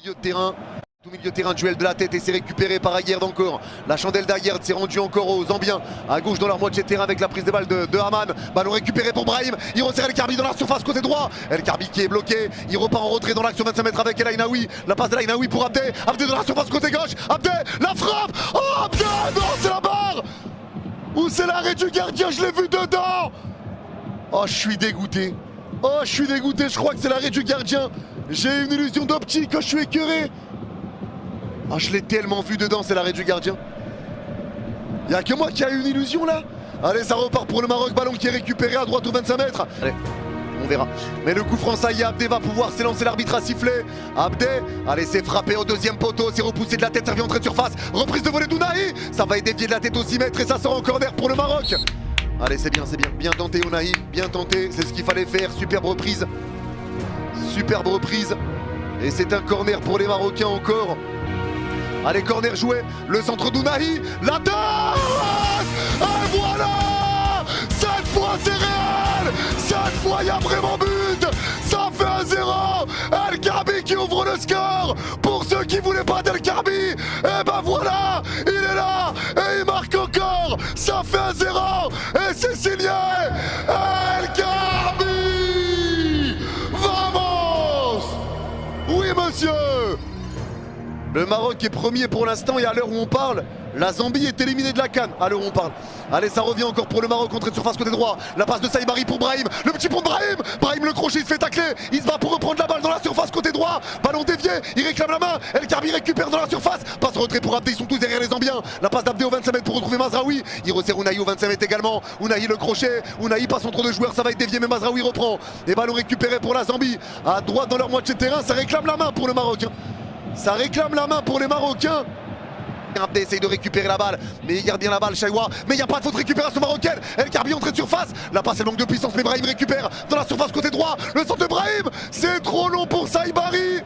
milieu de terrain. Tout milieu de terrain, duel de la tête et c'est récupéré par Aguerd encore. La chandelle d'Aguerd s'est rendue encore aux Zambiens. À gauche dans leur moitié de terrain avec la prise de balle de Haman. Ballon récupéré pour Brahim. Il resserre El Karbi dans la surface côté droit. El Karbi qui est bloqué. Il repart en retrait dans l'axe sur 25 mètres avec El Ainaoui. La passe de El Ainaoui pour Abdé. Abdé dans la surface côté gauche. Abdé, la frappe. Oh Abdé, non c'est la barre. Ou c'est l'arrêt du gardien, je l'ai vu dedans. Oh je suis dégoûté. Oh je suis dégoûté, je crois que c'est l'arrêt du gardien. J'ai une illusion d'optique quand je suis écœuré. Ah, je l'ai tellement vu dedans, c'est l'arrêt du gardien. Il n'y a que moi qui a eu une illusion là. Allez, ça repart pour le Maroc, ballon qui est récupéré à droite aux 25 mètres. Allez, on verra. Mais le coup franc, ça y est, Abdé va pouvoir s'élancer, l'arbitre a sifflé. Abdé, allez, c'est frappé au deuxième poteau, c'est repoussé de la tête, ça revient entrée de surface. Reprise de volée d'Ounahi, ça va être dévié de la tête aux 6 mètres et ça sort en corner pour le Maroc. Allez, c'est bien, c'est bien. Bien tenté Ounahi, bien tenté, c'est ce qu'il fallait faire. Superbe reprise. Superbe reprise. Et c'est un corner pour les Marocains encore. Allez, corner joué, le centre d'Ounahi, la tête. Et voilà. Cette fois c'est réel. Cette fois il y a vraiment but. Ça fait 1-0. El Karbi qui ouvre le score. Pour ceux qui voulaient pas d'El Karbi, et ben voilà, il est là et il marque encore. Ça fait 1-0 et c'est signé El Karbi. Vamos. Oui monsieur. Le Maroc est premier pour l'instant et à l'heure où on parle, la Zambie est éliminée de la CAN. À l'heure où on parle. Allez, ça revient encore pour le Maroc, entrée de surface côté droit. La passe de Saïbari pour Brahim. Le petit pont de Brahim. Brahim le crochet, il se fait tacler. Il se bat pour reprendre la balle dans la surface côté droit. Ballon dévié, il réclame la main. El Karbi récupère dans la surface. Passe retrait pour Abdé, ils sont tous derrière les Zambiens. La passe d'Abdé au 25 mètres pour retrouver Mazraoui. Il resserre Ounahi au 25 mètres également. Ounahi le crochet. Ounahi passe entre deux joueurs, ça va être dévié, mais Mazraoui reprend. Et ballon récupéré pour la Zambie. À droite dans leur moitié de terrain, ça réclame la main pour le Maroc. Ça réclame la main pour les Marocains. Abdé essaye de récupérer la balle, mais il garde bien la balle, Chaïwa. Mais il n'y a pas de faute récupération marocaine. El Karbi entrée de surface. La passe elle manque de puissance, mais Brahim récupère dans la surface côté droit. Le centre de Brahim, c'est trop long pour Saïbari.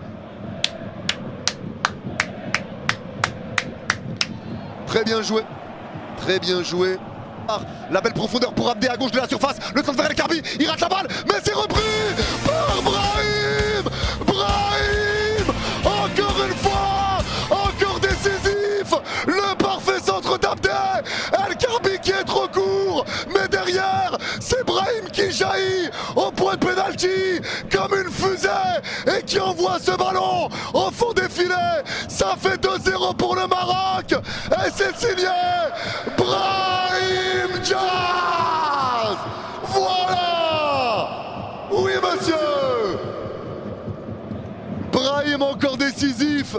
Très bien joué. Très bien joué. La belle profondeur pour Abdé à gauche de la surface. Le centre vers El Karbi, il rate la balle, mais c'est repris par Brahim. Brahim, encore une fois, encore décisif. Le parfait centre d'Abdé. El Karbi qui est trop court, mais derrière, c'est Brahim qui jaillit au point de pénalty comme une fusée et qui envoie ce ballon au fond des filets. Ça fait 2-0 pour le Maroc et c'est signé Brahim Diaz. Voilà. Oui monsieur. Brahim encore décisif.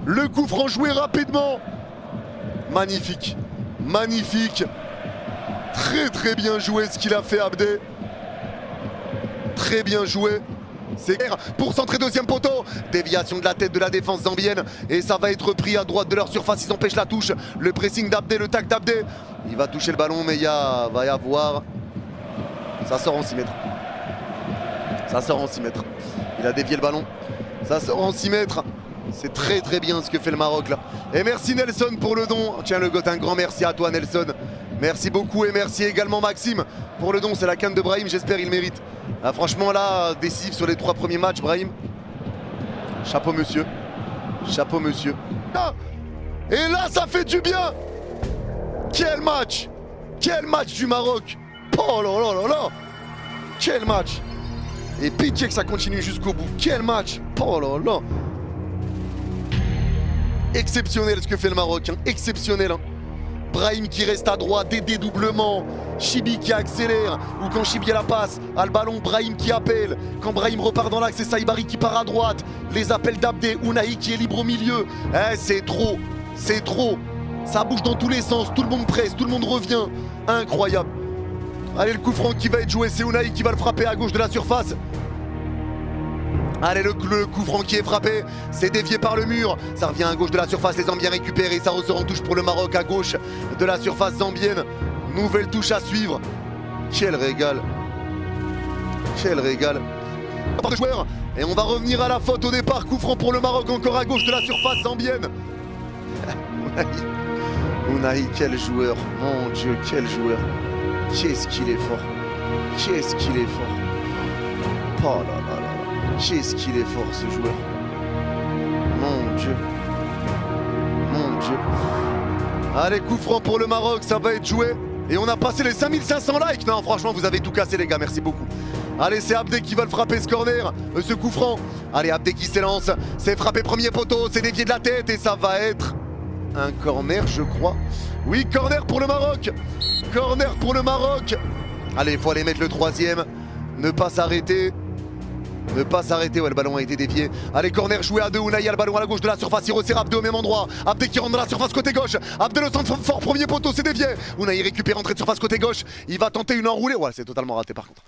Le coup franc joué rapidement. Magnifique. Magnifique. Très très bien joué ce qu'il a fait Abdé. Très bien joué. C'est clair pour centrer deuxième poteau. Déviation de la tête de la défense zambienne. Et ça va être pris à droite de leur surface. Ils empêchent la touche. Le pressing d'Abdé, le tac d'Abdé. Il va toucher le ballon mais va y avoir... Ça sort en 6 mètres. Ça sort en 6 mètres. Il a dévié le ballon. Ça sort en 6 mètres. C'est très très bien ce que fait le Maroc là. Et merci Nelson pour le don. Tiens le goth, un grand merci à toi Nelson. Merci beaucoup et merci également Maxime pour le don. C'est la canne de Brahim, j'espère il mérite. Ah, franchement là, décisif sur les 3 premiers matchs Brahim. Chapeau monsieur. Chapeau monsieur. Et là ça fait du bien. Quel match. Quel match du Maroc. Oh là là là là. Quel match. Et pitié que ça continue jusqu'au bout. Quel match. Oh là là. Exceptionnel ce que fait le Maroc, hein. Exceptionnel. Hein. Brahim qui reste à droite, des dédoublements. Chibi qui accélère. Ou quand Chibi a la passe, a le ballon, Brahim qui appelle. Quand Brahim repart dans l'axe, c'est Saïbari qui part à droite. Les appels d'Abdé, Ounahi qui est libre au milieu. Eh, c'est trop. C'est trop. Ça bouge dans tous les sens. Tout le monde presse, tout le monde revient. Incroyable. Allez, le coup franc qui va être joué, c'est Ounahi qui va le frapper à gauche de la surface. Allez, le coup franc qui est frappé, c'est dévié par le mur. Ça revient à gauche de la surface, les Zambiens récupérés. Ça ressort en touche pour le Maroc à gauche de la surface zambienne. Nouvelle touche à suivre. Quel régal. Quel régal. Et on va revenir à la faute au départ. Coup franc pour le Maroc, encore à gauche de la surface zambienne. Ounahi, quel joueur. Mon Dieu, quel joueur. Qu'est-ce qu'il est fort. Qu'est-ce qu'il est fort. Oh là là là là. Qu'est-ce qu'il est fort ce joueur. Dieu. Mon Dieu. Allez, coup franc pour le Maroc, ça va être joué. Et on a passé les 5500 likes. Non, franchement, vous avez tout cassé, les gars. Merci beaucoup. Allez, c'est Abdé qui va le frapper, ce corner, ce coup franc. Allez, Abdé qui s'élance. C'est frappé premier poteau, c'est dévié de la tête. Et ça va être un corner, je crois. Oui, corner pour le Maroc. Corner pour le Maroc. Allez, il faut aller mettre le troisième. Ne pas s'arrêter. Ne pas s'arrêter, ouais, le ballon a été dévié. Allez, corner joué à deux. Ounaï a le ballon à la gauche de la surface. Il resserre Abdé au même endroit. Abdé qui rentre dans la surface côté gauche. Abdé le centre fort, premier poteau, c'est dévié. Ounaï récupère entrée de surface côté gauche. Il va tenter une enroulée. Ouais, c'est totalement raté par contre.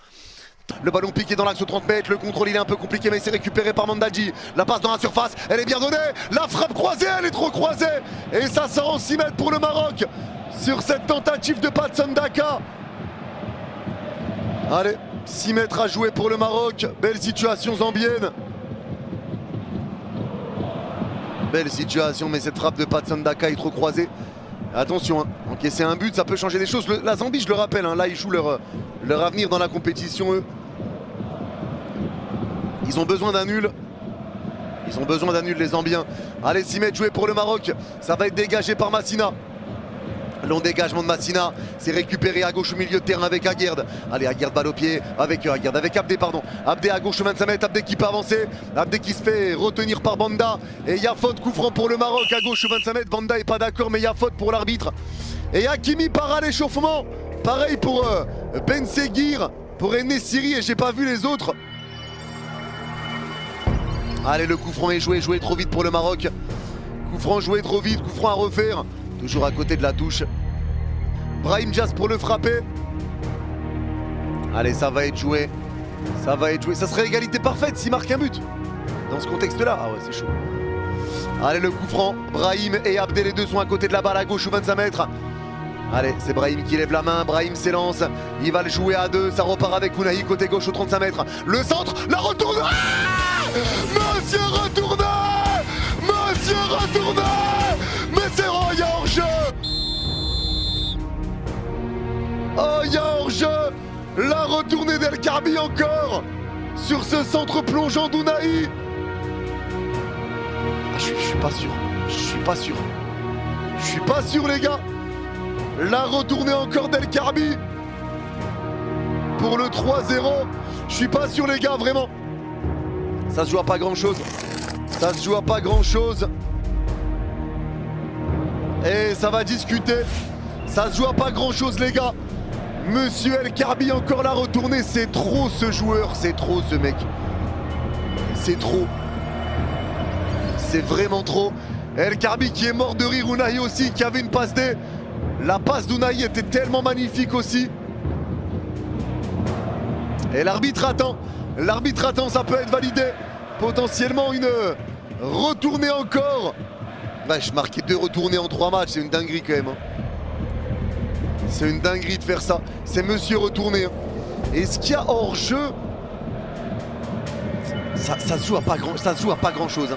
Le ballon piqué dans l'axe aux 30 mètres. Le contrôle il est un peu compliqué, mais c'est récupéré par Mandadji. La passe dans la surface, elle est bien donnée. La frappe croisée, elle est trop croisée. Et ça sort en 6 mètres pour le Maroc. Sur cette tentative de Patson Daka. Allez. 6 mètres à jouer pour le Maroc. Belle situation zambienne. Belle situation, mais cette frappe de Patson Daka est trop croisée. Attention, hein. Encaisser un but, ça peut changer des choses. La Zambie, je le rappelle, hein, là ils jouent leur avenir dans la compétition, eux. Ils ont besoin d'un nul. Ils ont besoin d'un nul, les Zambiens. Allez, 6 mètres joués pour le Maroc. Ça va être dégagé par Massina. Long dégagement de Massina, c'est récupéré à gauche au milieu de terrain avec Aguerd. Allez, Aguerd balle au pied avec Abdé, pardon. Abdé à gauche au 25 mètres, Abdé qui peut avancer. Abdé qui se fait retenir par Banda. Et il y a faute, coup franc pour le Maroc à gauche au 25 mètres. Banda est pas d'accord, mais il y a faute pour l'arbitre. Et Hakimi part à l'échauffement. Pareil pour Ben Seguir, pour Ennessiri, et j'ai pas vu les autres. Allez, le coup franc est joué trop vite pour le Maroc. Coup franc joué trop vite, coup franc à refaire. Toujours à côté de la touche. Brahim Diaz pour le frapper. Allez, ça va être joué. Ça va être joué. Ça serait égalité parfaite s'il marque un but. Dans ce contexte-là. Ah ouais, c'est chaud. Allez, le coup franc. Brahim et Abdé, les deux sont à côté de la balle à gauche au 25 mètres. Allez, c'est Brahim qui lève la main. Brahim s'élance. Il va le jouer à deux. Ça repart avec Ounaï côté gauche au 35 mètres. Le centre, la retourne. Ah, monsieur retourne. Monsieur retourne. Mais c'est il y a hors-jeu. Oh, il y a hors-jeu. La retournée d'El Karbi encore sur ce centre plongeant d'Ounaï. Ah, je suis pas sûr. Je suis pas sûr. Je suis pas sûr, les gars. La retournée encore d'El Karbi pour le 3-0. Je suis pas sûr, les gars, vraiment. Ça se joue à pas grand-chose. Ça se joue à pas grand-chose. Et ça va discuter. Ça se joue à pas grand chose, les gars. Monsieur El Karbi encore la retournée. C'est trop ce joueur. C'est trop ce mec. C'est trop. C'est vraiment trop. El Karbi qui est mort de rire. Ounaï aussi qui avait une passe D. La passe d'Ounaï était tellement magnifique aussi. Et l'arbitre attend. L'arbitre attend. Ça peut être validé. Potentiellement une retournée encore. Vache, marquer 2 retournées en 3 matchs, c'est une dinguerie quand même. Hein. C'est une dinguerie de faire ça. C'est monsieur retourné. Hein. Est-ce qu'il y a hors-jeu? Ça se joue à pas grand chose. Hein.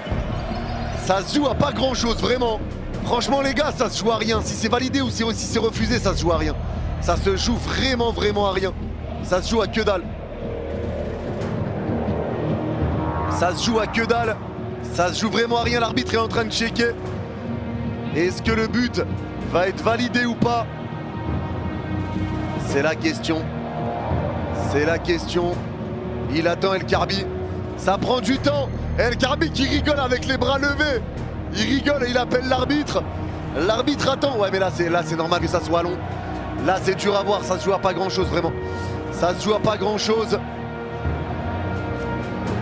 Ça se joue à pas grand chose, vraiment. Franchement, les gars, ça se joue à rien. Si c'est validé ou si c'est refusé, ça se joue à rien. Ça se joue vraiment à rien. Ça se joue à que dalle. Ça se joue à que dalle. Ça se joue vraiment à rien. L'arbitre est en train de checker. Est-ce que le but va être validé ou pas? C'est la question. C'est la question. Il attend El Karbi. Ça prend du temps. El Karbi qui rigole avec les bras levés. Il rigole et il appelle l'arbitre. L'arbitre attend. Ouais, mais là c'est normal que ça soit long. Là c'est dur à voir. Ça se joue à pas grand chose, vraiment. Ça se joue à pas grand chose.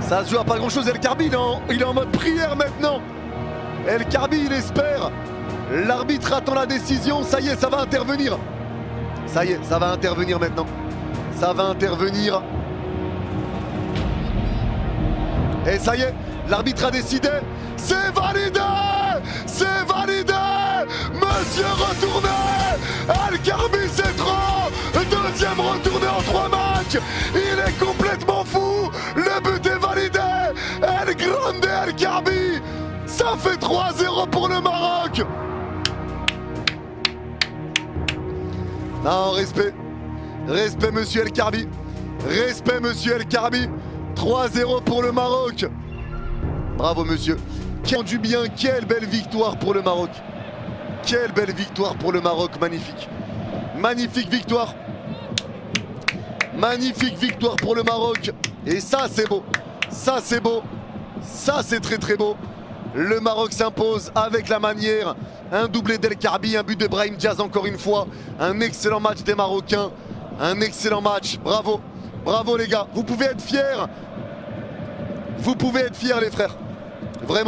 Ça se joue à pas grand chose. El Karbi il est en mode prière maintenant. El Karbi il espère. L'arbitre attend la décision. Ça y est, ça va intervenir. Ça y est, ça va intervenir maintenant. Ça va intervenir. Et ça y est, l'arbitre a décidé. C'est validé. C'est validé. Monsieur retourné. El Karbi c'est trop. Deuxième retourné en 3 matchs. Il est complètement fou. Le but est validé. El Grande El Karbi. Ça fait 3-0 pour le Maroc. Non, respect. Respect, monsieur El Karbi. Respect, monsieur El Karbi. 3-0 pour le Maroc. Bravo, monsieur. Du bien, quelle belle victoire pour le Maroc. Quelle belle victoire pour le Maroc, magnifique. Magnifique victoire. Magnifique victoire pour le Maroc. Et ça c'est beau. Ça c'est beau. Ça c'est très très beau. Le Maroc s'impose avec la manière. Un doublé d'El Karbi, un but de Brahim Diaz encore une fois. Un excellent match des Marocains. Un excellent match. Bravo. Bravo les gars. Vous pouvez être fiers. Vous pouvez être fiers les frères. Vraiment.